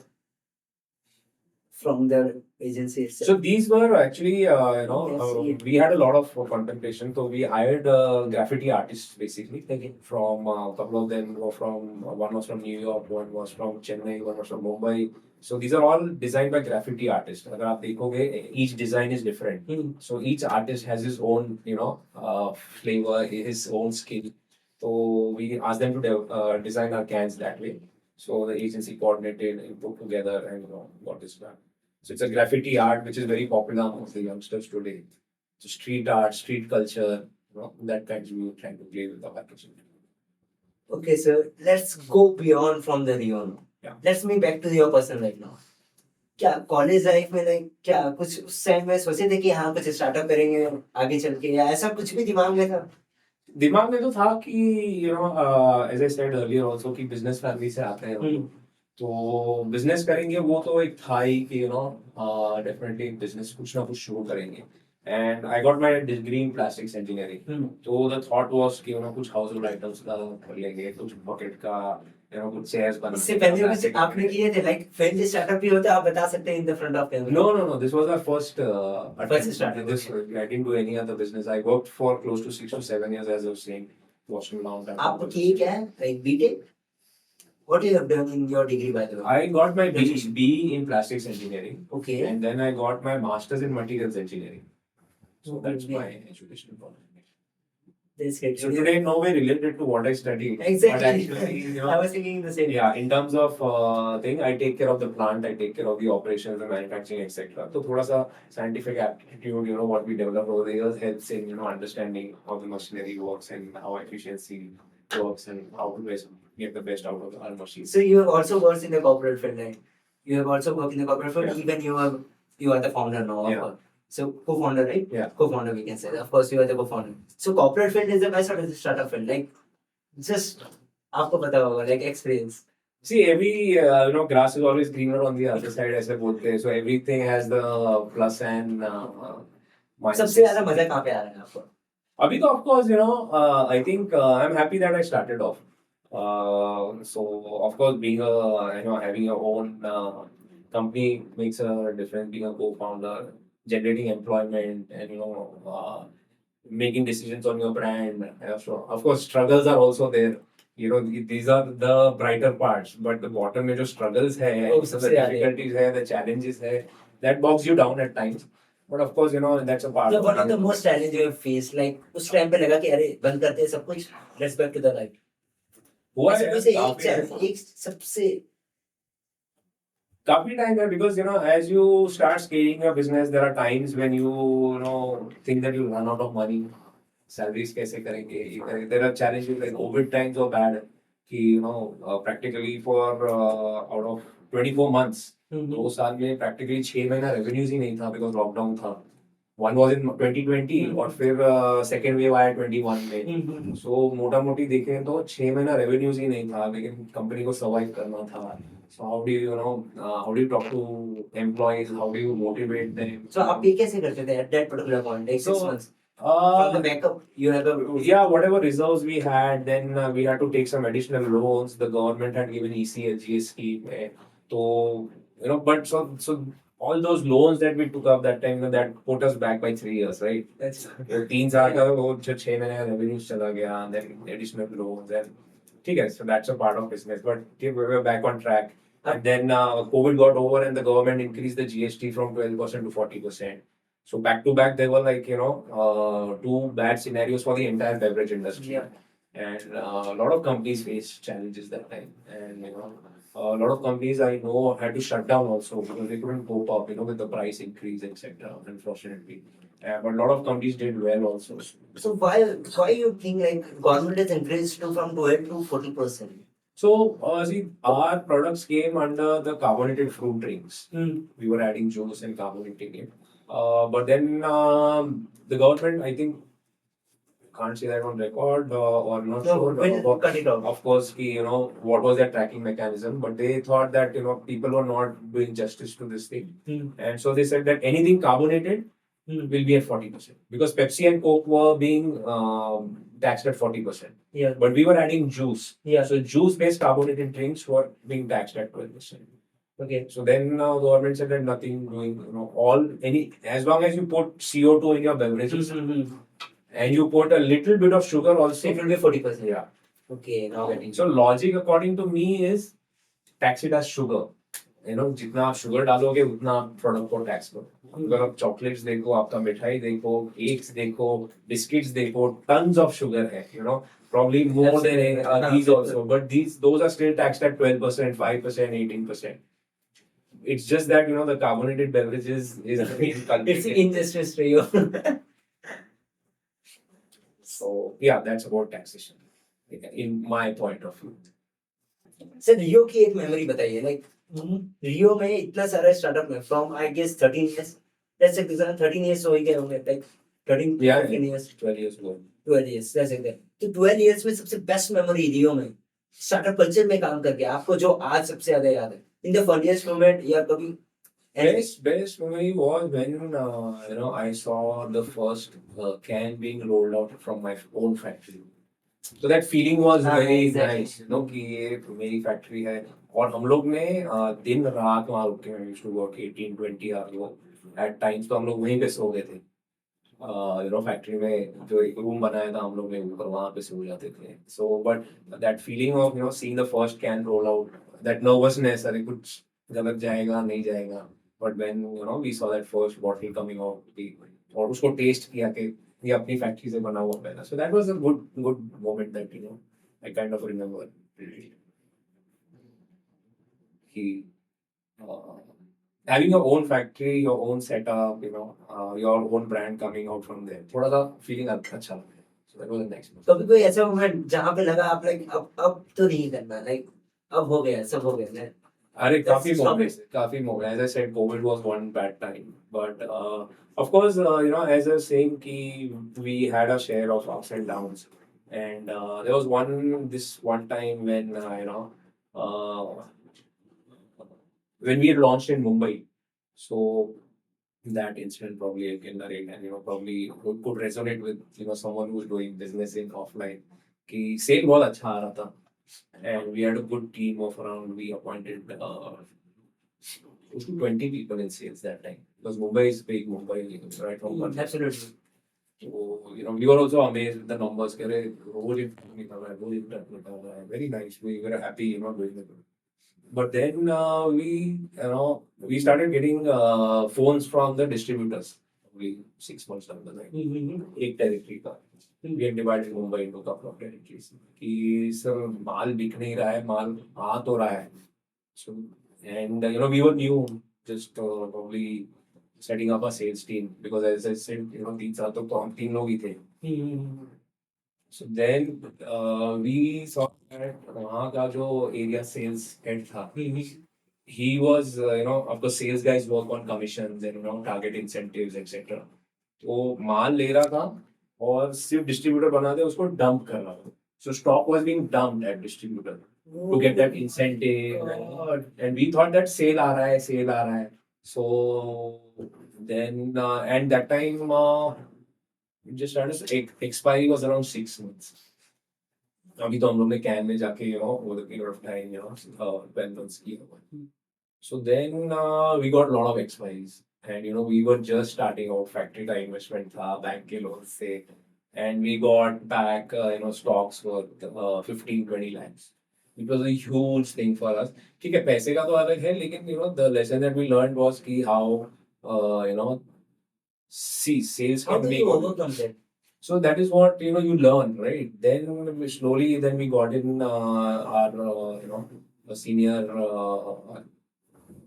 from the agency itself. So these were actually, Yes, we had a lot of contemplation. So we hired graffiti artists basically. Okay. From a couple of them were from, one was from New York, one was from Chennai, one was from Mumbai. So these are all designed by graffiti artists. अगर आप देखोगे, each design is different. So each artist has his own, flavor, his own skill. So we asked them to design our cans that way. So the agency coordinated and put together and got this done. So it's a graffiti art which is very popular amongst the youngsters today. So street art, street culture, that kind of we were trying to play with the packaging. Okay, so let's go beyond from the Rio. Yeah. Let's move back to your person right now. क्या college life में like क्या कुछ उस time में सोचे थे कि हाँ कुछ स्टार्टअप करेंगे आगे चल के या ऐसा कुछ भी दिमाग में था? दिमाग में तो था कि as I said earlier also कि बिजनेस फैमिली से आते हैं तो बिजनेस करेंगे, वो तो एक था ही कि डेफिनेटली बिजनेस कुछ ना कुछ शुरू करेंगे. And I got my degree in plastics engineering. तो द थॉट वाज कि कुछ हाउसहोल्ड आइटम्स का कर लेंगे, कुछ बकेट का, कुछ चेयर्स बना. इससे पहले कुछ आपने किए थे लाइक फ्रेंच स्टार्टअप भी होता, आप बता सकते हैं in the front of camera? No. This was our first First startup. I didn't do any other business. I worked for close to 6 to 7 years, as I was saying, Washington Mountain. आपको किए क्या है like BTech? What you have done in your degree, by the way? I got my B in plastics engineering. Okay. And then I got my master's in materials engineering. So that's Okay. my education qualification. That's great. So today, no way related to what I studied. Exactly. But actually, I was thinking the same. yeah, in terms of thing, I take care of the plant, I take care of the operations, the manufacturing, etc. So थोड़ा सा scientific aptitude, what we developed over the years helps in understanding how the machinery works and how efficiency works and how to get the best out of our machines. So you have also worked in the corporate field, right? You have also worked in the corporate field. Yeah. Even you are the founder now. Of Yeah. course. So co-founder, right? Yeah. Co-founder, we can say. Of course, you are the co-founder. So corporate field is the best or the startup field? Like, just आपको पता होगा, like experience. See, every grass is always greener on the other side, ऐसे बोलते हैं. So everything has the plus and minus. सबसे ज़्यादा मजा कहाँ पे आ रहा है आपको? Abhi to, of course, I think I'm happy that I started off. So of course, being having your own company makes a difference. Being a co-founder, generating employment, and making decisions on your brand. So of course, struggles are also there. These are the brighter parts, but the bottom में जो struggles है, Oh, the सबसे ज़्यादा। difficulties है, the challenges है, that bogs you down at times. But of course, that's a part So of what are it. the most challenge you have faced? Like उस time पे लगा कि अरे बंद करते हैं सब कुछ, let's back to the life. हुआ ऐसे है, कोई से काफी है। एक सबसे काफी time है because as you start scaling your business, there are times when you think that you run out of money. Salaries कैसे करेंगे? ये करेंगे. There are challenges like COVID times were bad. कि practically for out of 24 months. 2 साल में practically 6 महीना revenues ही नहीं था because lockdown था. One was in 2020 और फिर second wave आया 21 में. So मोटा मोटी देखें तो 6 महीना revenues ही नहीं था, लेकिन कंपनी को survive करना था. So how do how do you talk to employees? How do you motivate them? So आप ये कैसे करते थे at that particular point, like 6 So, months? From the backup, you have a Yeah, whatever reserves we had, then we had to take some additional loans. The government had given ECLGS scheme. So, but so all those loans that we took up that time, that put us back by 3 years, right? That's 3 साल का वो जो 6 महीने revenue चला गया, and then additional loans, and ठीक है, so that's a part of business. But we were back on track. And then COVID got over, and the government increased the GST from 12% to 40%. So back to back, there were two bad scenarios for the entire beverage industry. Yeah. And a lot of companies faced challenges that time. And a lot of companies I know had to shut down also because they couldn't cope up, with the price increase, etc. Unfortunately, but a lot of companies did well also. So why you think like government has increased from 12 to 40%? So, see, our products came under the carbonated fruit drinks. We were adding juice and carbonating it. But then the government, I think, can't say that on record or not sure. Cut it off. Of course, what was their tracking mechanism? But they thought that, people were not doing justice to this thing. And so they said that anything carbonated will be at 40%. Because Pepsi and Coke were being taxed at 40%. Yeah. But we were adding juice. Yeah. So juice-based carbonated drinks were being taxed at 12%. Okay. So then government said that nothing doing, as long as you put CO2 in your beverages and you put a little bit of sugar also. It will be 40%. Yeah. Okay. Now getting. So logic according to me is tax it as sugar. जितना आप sugar डालोगे उतना आप product को tax करो. अगर आप chocolates देखो, आपका मिठाई देखो, केक्स देखो, बिस्किट्स देखो, tons of sugar है, probably more than these also, but those are still taxed at 12%, 5%, 18%. It's just that the carbonated beverages is the main culprit. It's injustice to you. So yeah, that's about taxation in my point of view. Sir Rio की एक memory बताइए, like रियो में इतना सारा startup में from I guess 13 years, let's say 13 years हो ही गए होंगे, like 13 Yeah, 15 years 12 years ago. 12 years let's say that. तो 12 years में सबसे बेस्ट मेमोरी रियो में स्टार्टअप कल्चर में काम करके आपको जो आज सबसे ज्यादा याद है, इन द फनीएस्ट मोमेंट या कभी Best memory was when I saw the first can being rolled out from my own factory. So that feeling was very exactly. nice, कि ये मेरी फैक्ट्री है. और हम लोग ने दिन रात वहाँ रुक के, I used to work 18-20 hours. At times तो हम लोग वहीं पे सो गए थे. फैक्ट्री में जो एक रूम बनाया था हम लोग ने ऊपर, वहाँ पे सो जाते थे. So but that feeling of seeing the first can roll out, that nervousness, अरे कुछ गलत जाएगा नहीं जाएगा. But when we saw that first bottle coming out, और उसको टेस्ट किया कि ये अपनी फैक्ट्री से बना हुआ पहला. So that was a good moment that I kind of remember. Having your own factory, your own setup, your own brand coming out from there. थोड़ा सा feeling अच्छा लगा. So that was the next one. कभी कोई ऐसा moment जहाँ पे लगा आप लाइक अब तो नहीं करना, लाइक अब हो गया, सब हो गया. अरे काफी moments. As I said, COVID was one bad time, but of course, as I was saying, we had a share of ups and downs, and there was one time when when we had launched in Mumbai, so that incident probably I can narrate, and probably could resonate with someone who's doing business in offline. कि sale बहुत अच्छा आ रहा था. And we had a good team of around, we appointed close to 20 people in sales that time. Because Mumbai is big, right from one. Absolutely. So, we were also amazed with the numbers. Very nice. We were happy, doing it. But then we started getting phones from the distributors. Probably 6 months down the line. Eight territory का. We had divided Mumbai into a couple of territories. कि sir माल बिक नहीं रहा है, माल आ तो रहा है. So and we were new, just probably setting up a sales team, because as I said, 3 साल तो हम 3 लोग ही थे. So then we saw that वहाँ का जो area sales head था, he was, of course, sales guys work on commissions and target incentives, etc. तो माल ले रहा था और सिर्फ डिस्ट्रीब्यूटर बना दे उसको डंप कर रहा था. So stock was being dumped at distributor to get that incentive, and we thought that sale आ रहा है, sale आ रहा है. So then and that time just started, expiry was around 6 months. अभी तो हम लोग ने कैन में जाके over the period of time 12 months की. So then we got a lot of expiries, and we were just starting out. Factory का investment था, बैंक के लोन से, and we got back stocks worth 15-20 lakhs. It was a huge thing for us. ठीक है, पैसे का तो अलग है, लेकिन the lesson that we learned was कि how see sales How can do make you or overcome that? so that is what you learn, right? Then slowly, then we got in our a senior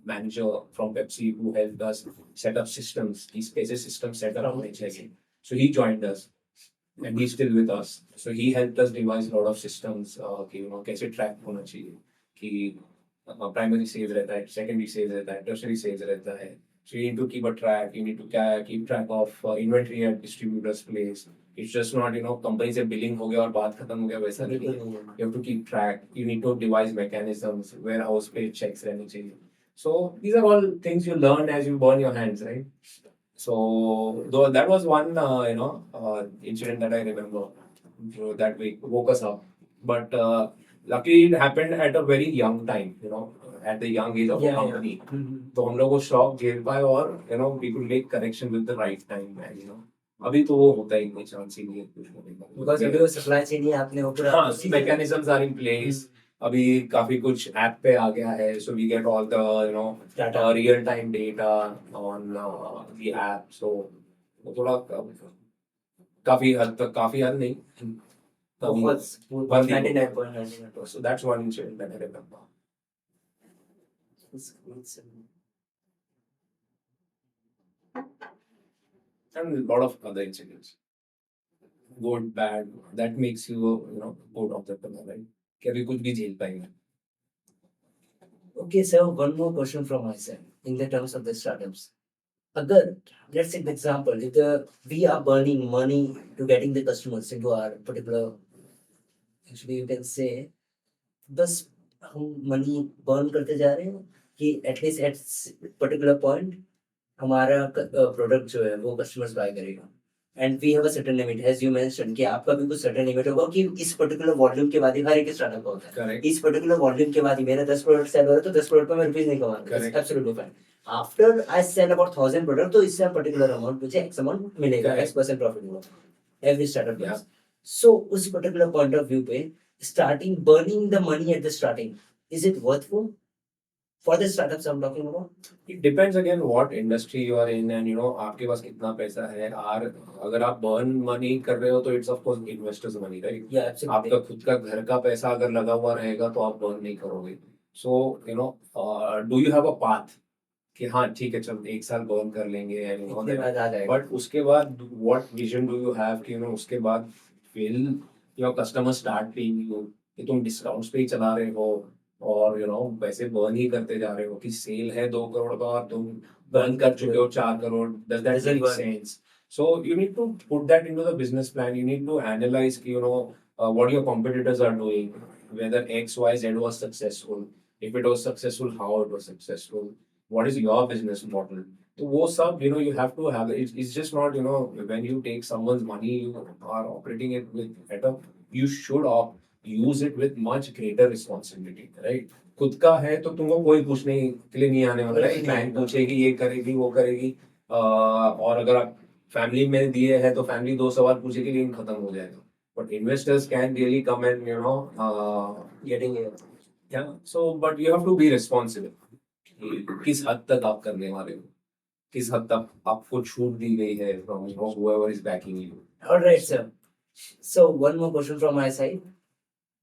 manager from Pepsi who helped us set up systems. These कैसे system set up होने चाहिए. So he joined us, and he's still with us. So he helped us devise a lot of systems. कि कैसे track होना चाहिए, कि primary sales रहता है, secondary sales रहता है, tertiary sales रहता है. So you need to keep a track. You need to keep track of inventory at distributors' place. It's just not company से billing हो गया और बात खत्म हो गया, वैसा नहीं है. You have to keep track. You need to devise mechanisms. Warehouse पे checks रहने चाहिए. So these are all things you learn as you burn your hands, right? So though that was one incident that I remember. So that woke us up. But luckily it happened at a very young time. At the young age of a company. तो हम लोग वो shock झेल पाए और we could make correction with the right time, and अभी तो वो होता ही नहीं, चांस ही नहीं है कुछ होने का. Because अभी वो supply chain ही आपने वो पूरा हाँ, mechanisms are in place. अभी काफी कुछ ऐप पे आ गया है, so we get all the Data. real time data on the app. So वो थोड़ा काफी हद नहीं, कभी बहुत 99.99%. so that's one incident that I remember. And a lot of other incidents, good, bad, that makes you good entrepreneur, right? कि अभी कुछ भी झेल पाएंगे. Okay, so one more question from my side in the terms of the startups. Agar, let's take the example, if we are burning money to getting the customers into our particular, actually you can say, बस हम money burn करते जा रहे हैं कि at least at particular point हमारा product जो है वो कस्टमर्स बाय करेगा. And we have a certain limit, as you mention कि आपका भी कुछ सर्टेन लिमिट होगा कि इस पर्टिकुलर वॉल्यूम के बाद ही हर एक स्टार्टअप का होता है. Correct. इस पर्टिकुलर वॉल्यूम के बाद ही मेरा 10 प्रोडक्ट सेल हो रहा है तो 10 प्रोडक्ट पे मैं रुपीज नहीं कमाऊंगा. Correct. Absolutely fine. After I sell about 1000 product तो इससे पर्टिकुलर अमाउंट मुझे एक्स अमाउंट मिलेगा, Correct. X% प्रॉफिट होगा एवरी स्टार्टअप. Yeah. सो उस पर्टिकुलर पॉइंट ऑफ व्यू पे starting burning the money at the starting, is it worthful for the startups I'm talking about? It depends again what industry you are in, and आपके पास कितना पैसा है. अगर आप burn money कर रहे हो तो it's of course investors money, right? Yeah, absolutely. आपका खुद का घर का पैसा अगर लगा हुआ रहेगा तो आप burn नहीं करोगे. So do you have a path कि हाँ ठीक है, चल एक साल burn कर लेंगे and उसके बाद आ जाएगा. but उसके बाद what vision do you have कि उसके बाद will your customers start paying you कि तुम discounts पे ही चला रहे हो और पैसे burn ही करते जा रहे हो, कि सेल है 2 करोड़ का और तुम burn कर चुके हो 4 crore. Does that Doesn't make work. sense? So you need to put that into the business plan. You need to analyze कि what your competitors are doing, whether X, Y, Z was successful. If it was successful, how it was successful. What is your business model? So वो सब you have to have. It's just not when you take someone's money, you are operating it with you should use it with much greater responsibility, right? खुद का है तो तुमको कोई पूछने के लिए नहीं आने वाला है. बैंक पूछेगी, ये करेगी, वो करेगी. और अगर आप फैमिली में दिए हैं तो फैमिली 2 सवाल पूछेगी लेकिन खत्म हो जाएगा. But investors can really come and Getting it. yeah. So but you have to be responsible. किस हद तक आप करने वाले हो, किस हद तक आपको छूट दी गई है from whoever is backing you. All right, sir. So one more question from my side.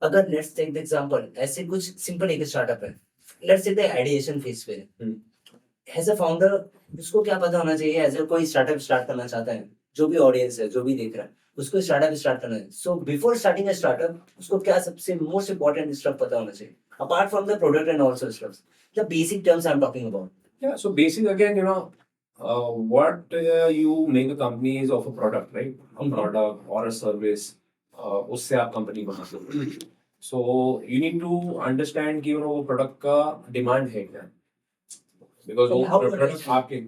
अगर let's take the example, ऐसे कुछ simple एक स्टार्टअप है, let's say the ideation phase पे है. As a founder उसको क्या पता होना चाहिए, एज ए कोई स्टार्टअप स्टार्ट करना चाहता है, जो भी ऑडियंस है, जो भी देख रहा है, उसको स्टार्टअप स्टार्ट करना है. So before starting a startup उसको क्या सबसे मोस्ट इंपॉर्टेंट स्टफ पता होना चाहिए apart from the product and also stuffs, the basic terms I am talking about. Yeah, so basic again, what you make a company is of a product, right? A Mhm. product or a service. उससे आप company बनाते हो. So you need to understand कि वो product का demand है क्या, because वो And how to product understand? आपके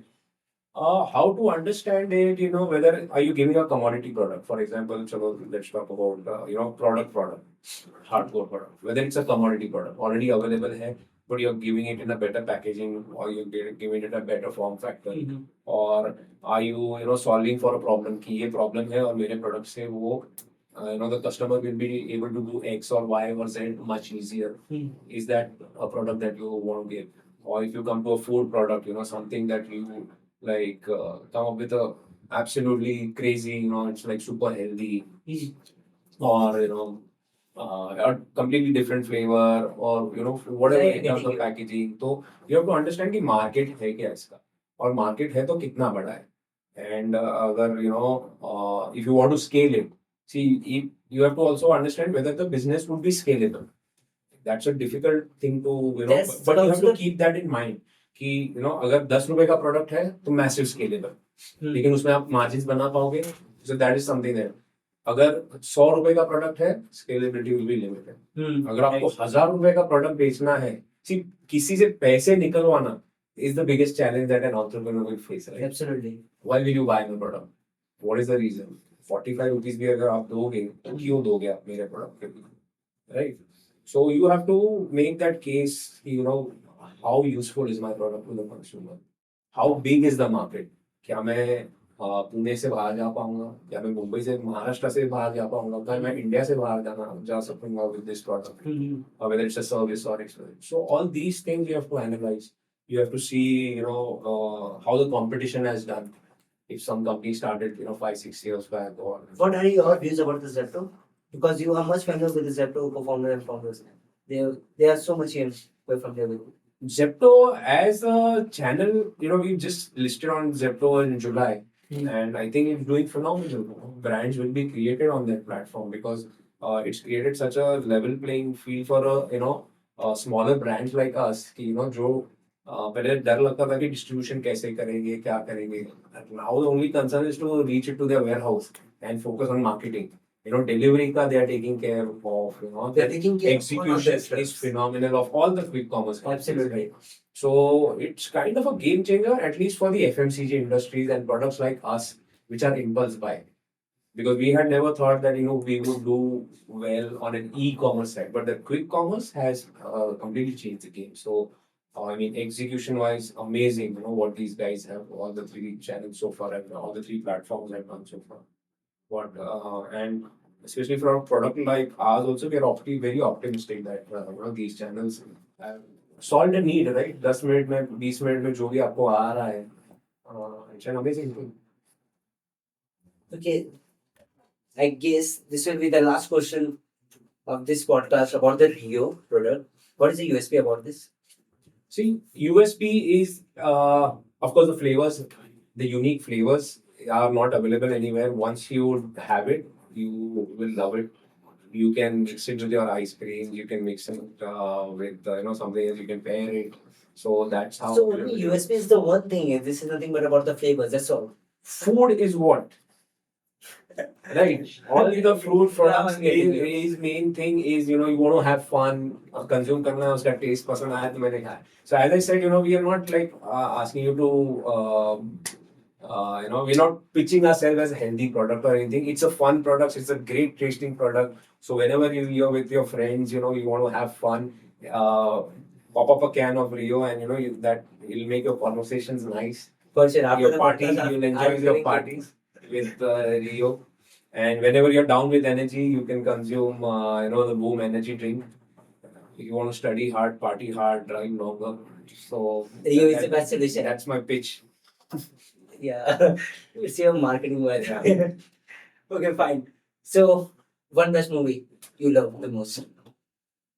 how to understand it, whether are you giving a commodity product, for example, chalo, let's talk about hardcore product, whether it's a commodity product already available hai, but you're giving it in a better packaging, or you're giving it a better form factor, Mhm. or are you solving for a problem कि ये problem है और मेरे product से वो the customer will be able to do X or Y or Z much easier. Mhm. Is that a product that you want to give? Or if you come to a food product, something that you like come up with a absolutely crazy, it's like super healthy, or a completely different flavor, or whatever Right, in terms getting of you. packaging. So you have to understand कि market है क्या इसका, और market है तो कितना बड़ा है, and अगर if you want to scale it, see, you have to also understand whether the business would be scalable. That's a difficult thing to That's but you have to considered- keep that in mind कि अगर 10 रुपए का product है तो massive scalable, Hmm. लेकिन उसमें आप margin बना पाओगे, so that is something there. अगर 100 रुपए का प्रोडक्ट है, scalability will be limited. Hmm. अगर आपको 1000 रुपए का प्रोडक्ट बेचना है, see, किसी से पैसे निकलवाना is the biggest challenge that an entrepreneur will face, right? Absolutely. Why will you buy my product? What is the reason? 45 rupees भी अगर आप दोगे तो क्यों दोगे आप मेरे प्रोडक्ट के लिए, right? So you have to make that case, how useful is my product to the consumer? How big is the market? क्या मैं पुणे से बाहर जा पाऊंगा, क्या मैं मुंबई से महाराष्ट्र से बाहर जा पाऊंगा, क्या मैं इंडिया से बाहर जा सकूंगा with this product, Hmm. whether it's a service or experience. So all these things you have to analyze. You have to see, how the competition has done. If some company started, 5-6 years back, or What are your views about the Zepto? Because you are much familiar with the Zepto co-founder and founders. They are so much here from there with you. Zepto as a channel, we just listed on Zepto in July, and I think it's doing phenomenal. Brands will be created on that platform because it's created such a level playing field for smaller brands like us. कि, जो पहले डर लगता था कि distribution कैसे करेंगे, क्या करेंगे. Now the only concern is to reach it to their warehouse and focus on marketing. Delivery ka they are taking care of. They are taking care of all of execution that stuff. is phenomenal of all the quick commerce companies, Absolutely. right? So it's kind of a game changer, at least for the FMCG industries and products like us, which are impulse buy. Because we had never thought that we would do well on an e-commerce side, but the quick commerce has completely changed the game. So I mean, execution-wise, amazing. What these guys have, all the three channels so far, and all the three platforms have done so far. What and especially for a product like ours, also we are very optimistic that these channels have solved a need, right? 10 minute में 20 minute में जो भी आपको आ रहा है, it's an amazing thing. Okay, I guess this will be the last question of this podcast about the Rio product. What is the USP about this? See, USP is, of course, the flavors, the unique flavors are not available anywhere. Once you have it, you will love it. You can mix it with your ice cream. You can mix it with something else. You can pair it. So that's how. So only USP is the one thing. This is nothing but about the flavors. That's all. Food is what? Right. All the fruit products Yeah, I'm getting is main thing is you want to have fun, consume करना है, उसका taste पसंद आया तो मैंने खाया. So as I said, we are not like asking you to we're not pitching ourselves as a healthy product or anything. It's a fun product. It's a great tasting product. So whenever you're with your friends, you want to have fun. Pop up a can of Rio, and that will make your conversations nice. For sure. After Your the party, podcast, you'll I'm enjoy your feeling parties with Rio. And whenever you're down with energy, you can consume, the Boom energy drink. If you want to study hard, party hard, drive longer. So Rio is the best solution. That's my pitch. Yeah, it's your marketing wise. Yeah. Okay, fine. So, one best movie you love the most.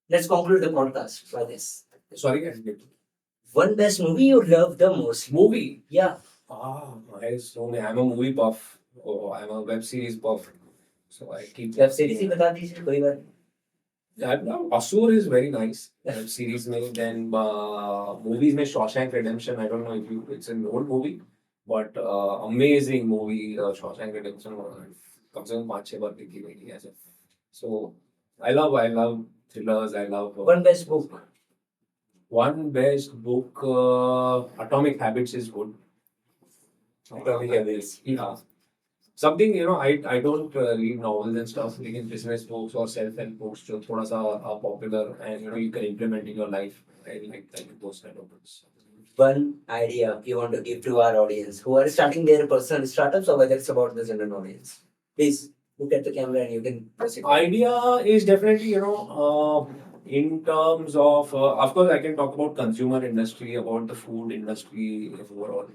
Let's conclude the podcast by this. Sorry, guys. One best movie you love the most. Movie. Yeah. I'm a movie buff. Oh, I'm a web series buff. So I keep web series ही बता दीजिए कोई बात Asur is very nice. Web series में then movies में Shawshank Redemption. I don't know if you it's an old movie, but amazing movie Shawshank Redemption. कम से कम 5-6 बार देखी गई है ऐसे. So I love thrillers. I love one best book one best book. Atomic Habits is good. Atomic Habits. Yeah. Something I don't read novels and stuff. Like business books or self-help books, जो थोड़ा सा popular and you can implement in your life. I like those kind of books. one idea you want to give to our audience who are starting their personal startups or whether it's about the general audience. Please look at the camera and you can proceed. Idea is definitely in terms of course I can talk about consumer industry, about the food industry overall.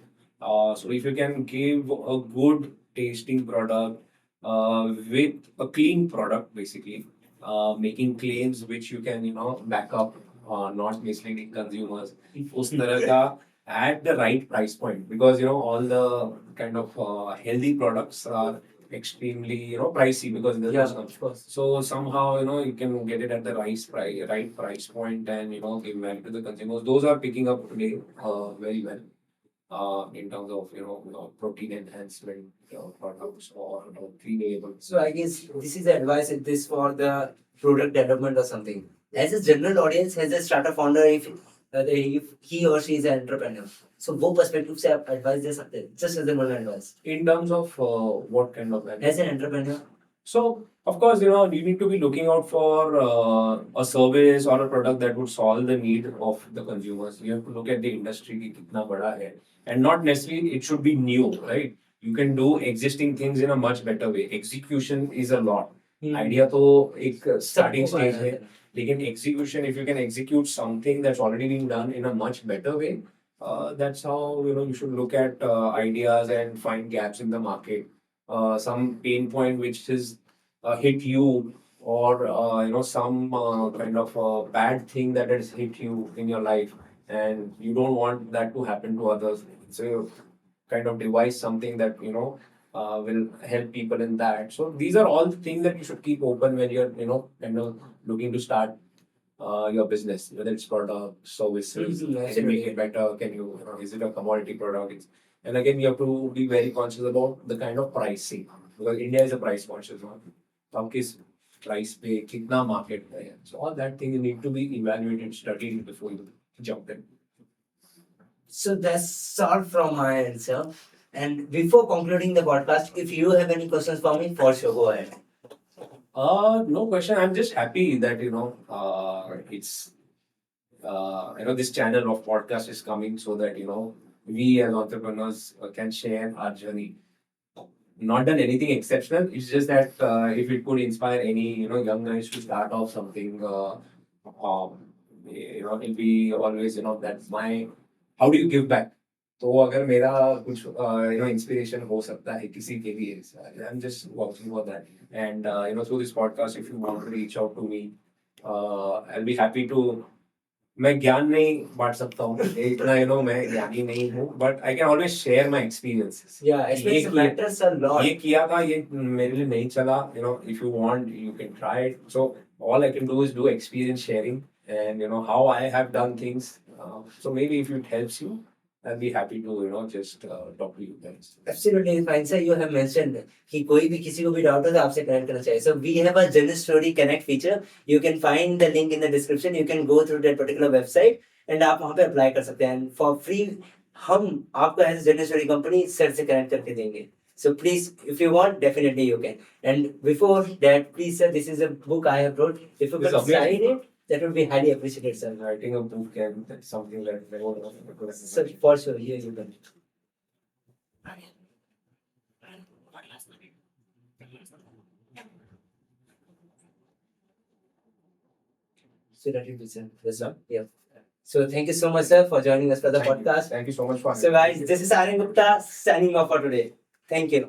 So if you can give a good tasting product with a clean product, basically making claims which you can back up, not misleading consumers. उस तरह का at the right price point, because all the kind of healthy products are extremely pricey because there's Yeah, no of course. so somehow you can get it at the right price point and give value to the consumers. Those are picking up today very well in terms of protein enhancement products or clean labels. So I guess this is the advice. Is this for the product development or something? As a general audience, as a startup founder, if he or she is an entrepreneur, so वो perspective से आप advice दे सकते हैं. Just as a one advice. In terms of what kind of value? As an entrepreneur. So, of course, you need to be looking out for a service or a product that would solve the need of the consumers. You have to look at the industry ki kitna bada hai, and not necessarily it should be new, right? You can do existing things in a much better way. Execution is a lot. Idea तो एक starting stage है, लेकिन execution, if you can execute something that's already been done in a much better way, that's how you should look at ideas and find gaps in the market. Some pain point which is hit you, or some kind of bad thing that has hit you in your life, and you don't want that to happen to others. So kind of devise something that will help people in that. So these are all the things that you should keep open when you're kind of looking to start your business, whether it's product, services, can you make it better? Can is it a commodity product? And again, you have to be very conscious about the kind of pricing, because India is a price conscious one. तो हम किस price पे कितना market है? So all that thing you need to be evaluated, studied before you jump in. So that's all from my end, sir. And before concluding the podcast, if you have any questions for me, for sure, go ahead. No question. I'm just happy that it's this channel of podcast is coming, so that we as entrepreneurs can share our journey. Not done anything exceptional. It's just that if it could inspire any young guys to start off something, it'll be always that's my. How do you give back? तो अगर मेरा कुछ inspiration हो सकता है किसी के लिए, I am just working for that. And through this podcast, if you want to reach out to me, I will be happy to. मैं ज्ञान नहीं बांट सकता हूँ इतना, मैं ज्ञानी नहीं हूँ, but I can always share my experiences. ये किया था, ये मेरे लिए नहीं चला, if you want you can try it. So all I can do is do experience sharing, and how I have done things. So maybe if it helps you, I'll be happy to just talk to you guys. Absolutely fine, sir. You have mentioned कि कोई भी किसी को भी doubt हो तो आपसे connect करना चाहिए. So we have a General Story Connect feature. You can find the link in the description. You can go through that particular website and आप वहाँ पे अप्लाई कर सकते हैं. And for free हम आपको as General Story company sir से connect करके देंगे. So please, if you want, definitely you can. And before that, please, sir, this is a book I have wrote. If you could sign it, that would be highly appreciated, sir. Writing a book and something like that. Sir, for sure, here you can. So that will be, sir. Yes, sir. Yeah. So thank you so much, sir, for joining us for the podcast. Thank you so much for. So guys, this is Aryan Gupta signing off for today. Thank you.